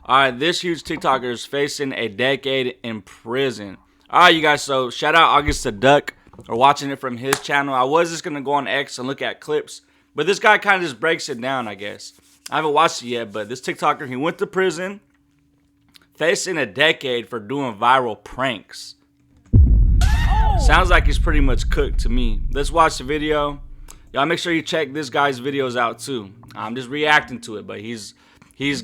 All right, this huge TikToker is facing a decade in prison. All right, you guys, so shout out August the Duck for watching it from his channel. I was just going to go on X and look at clips, but this guy kind of just breaks it down, I guess. I haven't watched it yet, but this TikToker, he went to prison, facing a decade for doing viral pranks. Sounds like he's pretty much cooked to me. Let's watch the video. Y'all make sure you check this guy's videos out too. I'm just reacting to it, but he's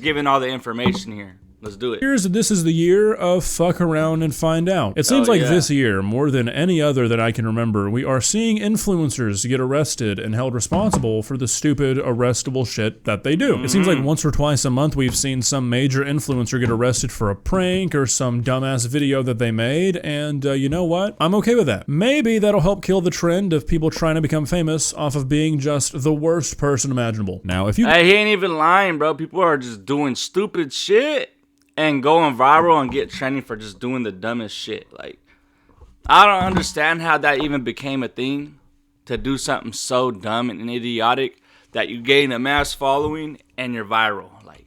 giving all the information here. Let's do it. This is the year of fuck around and find out. It seems like this year, more than any other that I can remember, we are seeing influencers get arrested and held responsible for the stupid, arrestable shit that they do. It seems like once or twice a month we've seen some major influencer get arrested for a prank or some dumbass video that they made, and you know what? I'm okay with that. Maybe that'll help kill the trend of people trying to become famous off of being just the worst person imaginable. Now, if you— Hey, he ain't even lying, bro. People are just doing stupid shit and going viral and get trending for just doing the dumbest shit. Like, I don't understand how that even became a thing, to do something so dumb and idiotic that you gain a mass following and you're viral. Like,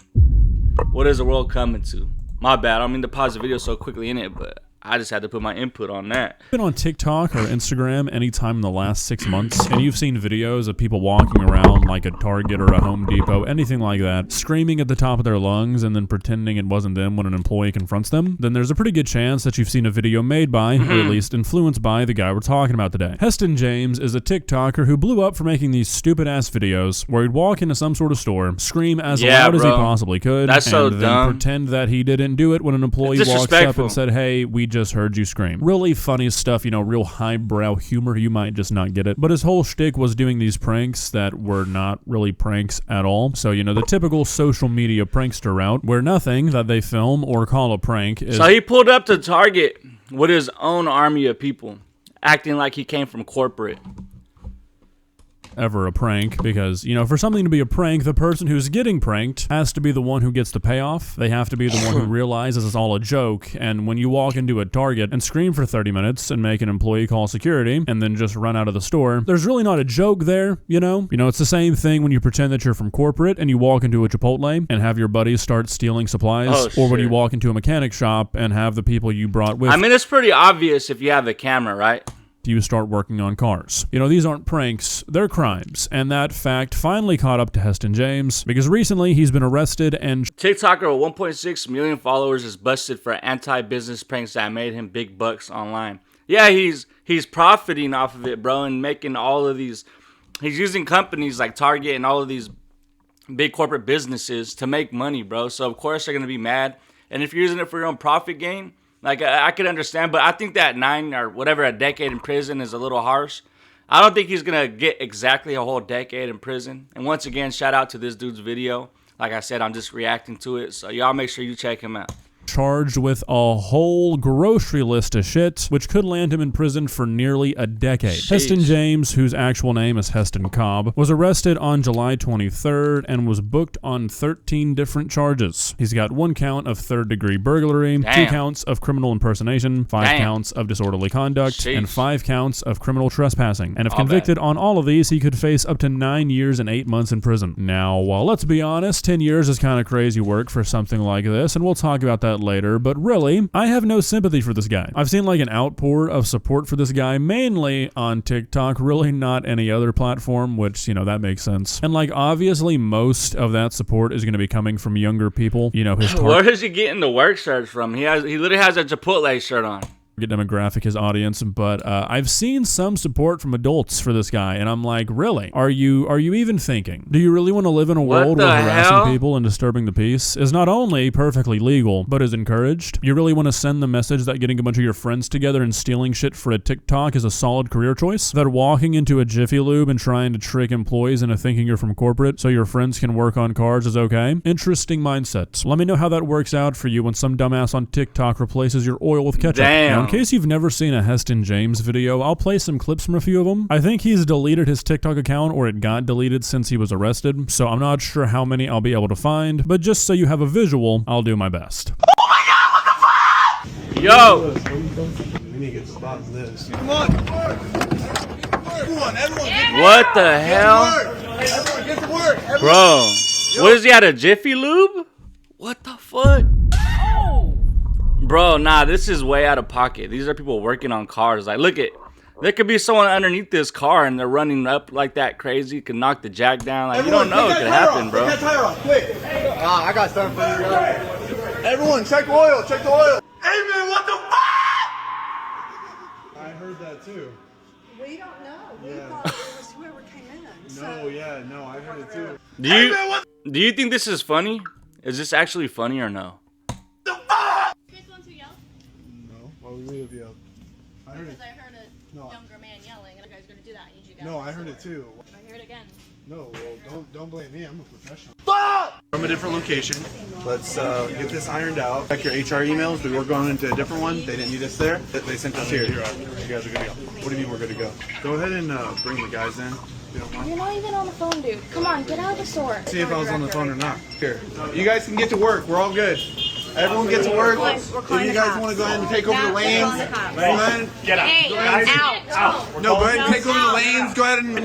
what is the world coming to? My bad, I don't mean to pause the video so quickly in it, but I just had to put my input on that. Been on TikTok or Instagram anytime in the last 6 months, and you've seen videos of people walking around like a Target or a Home Depot, anything like that, screaming at the top of their lungs and then pretending it wasn't them when an employee confronts them, then there's a pretty good chance that you've seen a video made by, or at least influenced by, the guy we're talking about today. Heston James is a TikToker who blew up for making these stupid-ass videos where he'd walk into some sort of store, scream as loud as he possibly could, and then pretend that he didn't do it when an employee walks up and said, "Hey, we just heard you scream." Really funny stuff, you know, real highbrow humor. You might just not get it. But his whole shtick was doing these pranks that were not really pranks at all. So, you know, the typical social media prankster route where nothing that they film or call a prank is— So he pulled up to Target with his own army of people, acting like he came from corporate. Ever a prank, because, you know, for something to be a prank, the person who's getting pranked has to be the one who gets the payoff. They have to be the one who realizes it's all a joke. And when you walk into a Target and scream for 30 minutes and make an employee call security and then just run out of the store, there's really not a joke there, you know? You know, it's the same thing when you pretend that you're from corporate and you walk into a Chipotle and have your buddies start stealing supplies, or when you walk into a mechanic shop and have the people you brought with— I mean, it's pretty obvious if you have a camera, right? You start working on cars. You know, these aren't pranks, they're crimes. And that fact finally caught up to Heston James, because recently he's been arrested and— TikToker with 1.6 million followers is busted for anti-business pranks that made him big bucks online. Yeah, he's profiting off of it, bro, and making all of these— he's using companies like Target and all of these big corporate businesses to make money, bro. So of course they're gonna be mad. And if you're using it for your own profit gain, like, I could understand, but I think that 9 or whatever, a decade in prison is a little harsh. I don't think he's going to get exactly a whole decade in prison. And once again, shout out to this dude's video. Like I said, I'm just reacting to it. So y'all make sure you check him out. Charged with a whole grocery list of shit, which could land him in prison for nearly a decade. Sheesh. Heston James, whose actual name is Heston Cobb, was arrested on July 23rd and was booked on 13 different charges. He's got 1 count of third-degree burglary, 2 counts of criminal impersonation, 5 counts of disorderly conduct, and 5 counts of criminal trespassing. And if convicted on all of these, he could face up to 9 years and 8 months in prison. Now, while let's be honest, 10 years is kind of crazy work for something like this, and we'll talk about that later, but really, I have no sympathy for this guy. I've seen like an outpour of support for this guy, mainly on TikTok, really not any other platform, which, you know, that makes sense. And like, obviously, most of that support is going to be coming from younger people. You know, his where is he getting the work shirts from? He literally has a Chipotle shirt on. Demographic, his audience, but I've seen some support from adults for this guy, and I'm like, really? Are you even thinking? Do you really want to live in a world where harassing people and disturbing the peace is not only perfectly legal, but is encouraged? You really want to send the message that getting a bunch of your friends together and stealing shit for a TikTok is a solid career choice? That walking into a Jiffy Lube and trying to trick employees into thinking you're from corporate so your friends can work on cars is okay? Interesting mindset. Let me know how that works out for you when some dumbass on TikTok replaces your oil with ketchup. Damn. In case you've never seen a Heston James video, I'll play some clips from a few of them. I think he's deleted his TikTok account, or it got deleted since he was arrested, so I'm not sure how many I'll be able to find, but just so you have a visual, I'll do my best. Oh my god, what the fuck? Yo! We need to get stopped this. Come on! Everyone, what the hell? Everyone, get to work! Bro, what is he at, a Jiffy Lube? What the fuck? Bro, nah, this is way out of pocket. These are people working on cars. Like, look at, there could be someone underneath this car and they're running up like that crazy. Could knock the jack down. Like, Everyone, you don't know what could happen, bro. Take that tire off, quick. I got something for you guys. Everyone, check the oil. Check the oil. Hey, man, what the fuck? I heard that too. We don't know. We thought it was whoever came in. No, yeah, no, I heard it too. Do you think this is funny? Is this actually funny or no? You guys want to yell? No, why would we have yelled? Because I heard a younger man yelling, and you guys are gonna do that. I need you guys. No, I heard it too. I hear it again. No, well, don't blame me. I'm a professional. From a different location. Let's get this ironed out. Check your HR emails. We were going into a different one. They didn't need us there. They sent us here. You guys are good to go. What do you mean we're good to go? Go ahead and bring the guys in. You don't mind? You're not even on the phone, dude. Come on, get out of the store. See if I was on the phone or not. Here. You guys can get to work. We're all good. Everyone get to work. If you guys want to go ahead and take over the lanes, go ahead. Get out. Hey, out. No, go ahead and take over the lanes. Go ahead and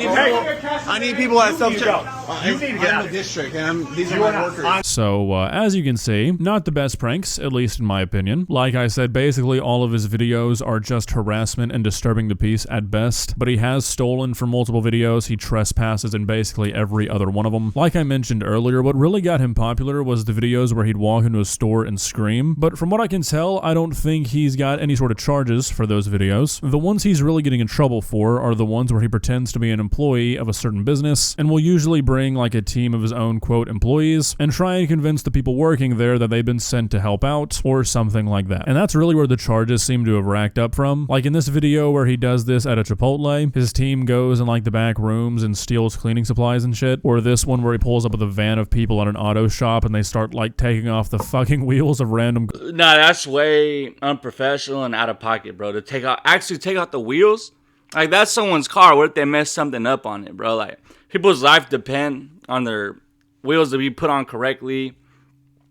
I need people that self-check. You need to get out I'm the district, and these are my workers. So, as you can see, not the best pranks, at least in my opinion. Like I said, basically all of his videos are just harassment and disturbing the peace at best, but he has stolen from multiple videos, he trespasses in basically every other one of them. Like I mentioned earlier, what really got him popular was the videos where he'd walk into a store and scream, but from what I can tell, I don't think he's got any sort of charges for those videos. The ones he's really getting in trouble for are the ones where he pretends to be an employee of a certain business, and will usually bring like a team of his own quote employees and try and convince the people working there that they've been sent to help out or something like that. And that's really where the charges seem to have racked up from. Like in this video where he does this at a Chipotle, his team goes in like the back rooms and steals cleaning supplies and shit. Or this one where he pulls up with a van of people at an auto shop and they start like taking off the fucking wheels of random. Nah, that's way unprofessional and out of pocket, bro. To take out the wheels. Like, that's someone's car. What if they mess something up on it, bro? Like, people's life depend on their wheels to be put on correctly.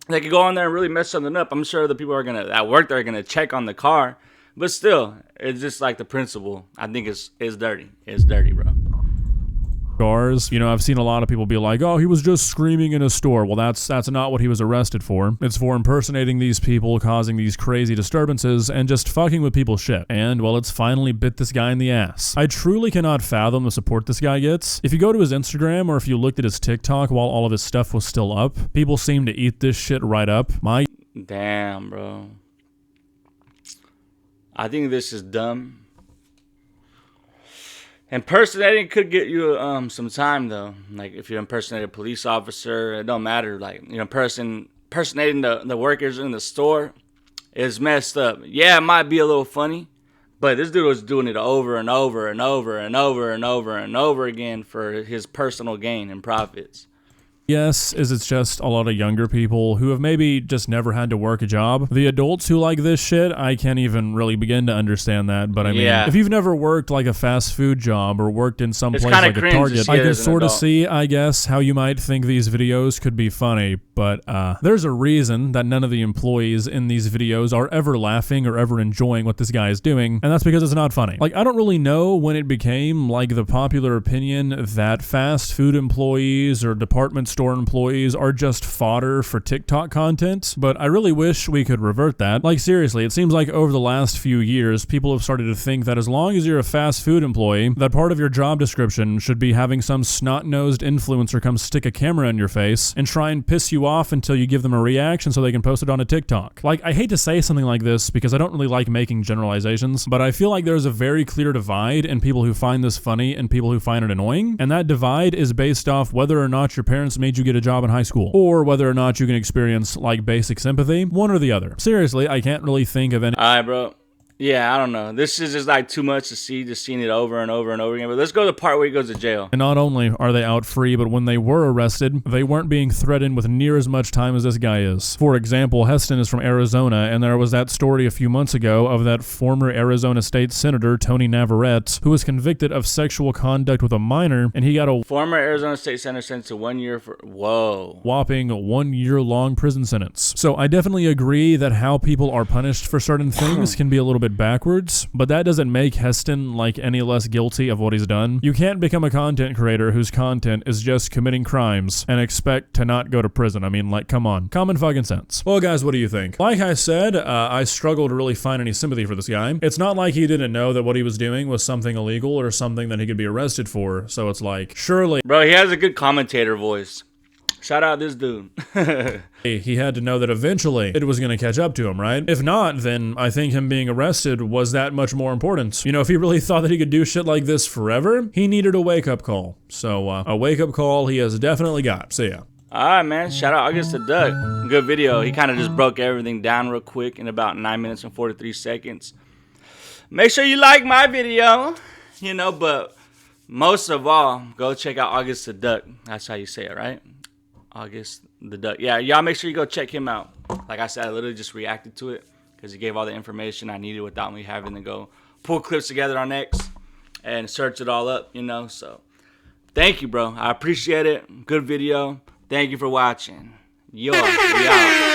They could go on there and really mess something up. I'm sure the people are at work, they're gonna check on the car. But still, it's just like the principle. I think it's dirty. It's dirty, bro. Cars. You know, I've seen a lot of people be like, oh, he was just screaming in a store. Well, that's not what he was arrested for. It's for impersonating these people, causing these crazy disturbances, and just fucking with people's shit. And, well, it's finally bit this guy in the ass. I truly cannot fathom the support this guy gets. If you go to his Instagram, or if you looked at his TikTok while all of his stuff was still up, people seem to eat this shit right up. Damn, bro. I think this is dumb. Impersonating could get you some time though. Like if you impersonate a police officer, it don't matter. Like, you know, impersonating the workers in the store is messed up. Yeah, it might be a little funny, but this dude was doing it over and over and over and over and over and over again for his personal gain and profits. Yes, it's just a lot of younger people who have maybe just never had to work a job. The adults who like this shit, I can't even really begin to understand that. But I mean, if you've never worked like a fast food job or worked in some place like a Target, I can sort of see, I guess, how you might think these videos could be funny. But there's a reason that none of the employees in these videos are ever laughing or ever enjoying what this guy is doing, and that's because it's not funny. Like, I don't really know when it became like the popular opinion that fast food employees or department store employees are just fodder for TikTok content, but I really wish we could revert that. Like, seriously, it seems like over the last few years, people have started to think that as long as you're a fast food employee, that part of your job description should be having some snot-nosed influencer come stick a camera in your face and try and piss you off until you give them a reaction so they can post it on a TikTok. Like, I hate to say something like this because I don't really like making generalizations, but I feel like there's a very clear divide in people who find this funny and people who find it annoying, and that divide is based off whether or not your parents made you get a job in high school, or whether or not you can experience like basic sympathy, one or the other. Seriously, I can't really think of any. Alright, bro. Yeah, I don't know. This is just like too much to see, just seeing it over and over and over again. But let's go to the part where he goes to jail. And not only are they out free, but when they were arrested, they weren't being threatened with near as much time as this guy is. For example, Heston is from Arizona, and there was that story a few months ago of that former Arizona State Senator, Tony Navarrete, who was convicted of sexual conduct with a minor, and he got a former Arizona State Senator sentenced to 1 year for, whopping 1 year long prison sentence. So I definitely agree that how people are punished for certain things can be a little bit bit backwards, but that doesn't make Heston like any less guilty of what he's done. You can't become a content creator whose content is just committing crimes and expect to not go to prison. I mean, like, come on. Common fucking sense. Well, guys, what do you think? Like I said, I struggle to really find any sympathy for this guy. It's not like he didn't know that what he was doing was something illegal or something that he could be arrested for, so it's like, surely... Bro, he has a good commentator voice. Shout out this dude. He had to know that eventually it was going to catch up to him, right? If not, then I think him being arrested was that much more important. You know, if he really thought that he could do shit like this forever, he needed a wake-up call. So, a wake-up call he has definitely got. See ya. Alright, man. Shout out August the Duck. Good video. He kind of just broke everything down real quick in about 9 minutes and 43 seconds. Make sure you like my video. You know, but most of all, go check out August the Duck. That's how you say it, right? August the Duck. Yeah, y'all make sure you go check him out. Like I said, I literally just reacted to it because he gave all the information I needed without me having to go pull clips together on X and search it all up, you know. So, thank you, bro. I appreciate it. Good video. Thank you for watching. Yo, we out.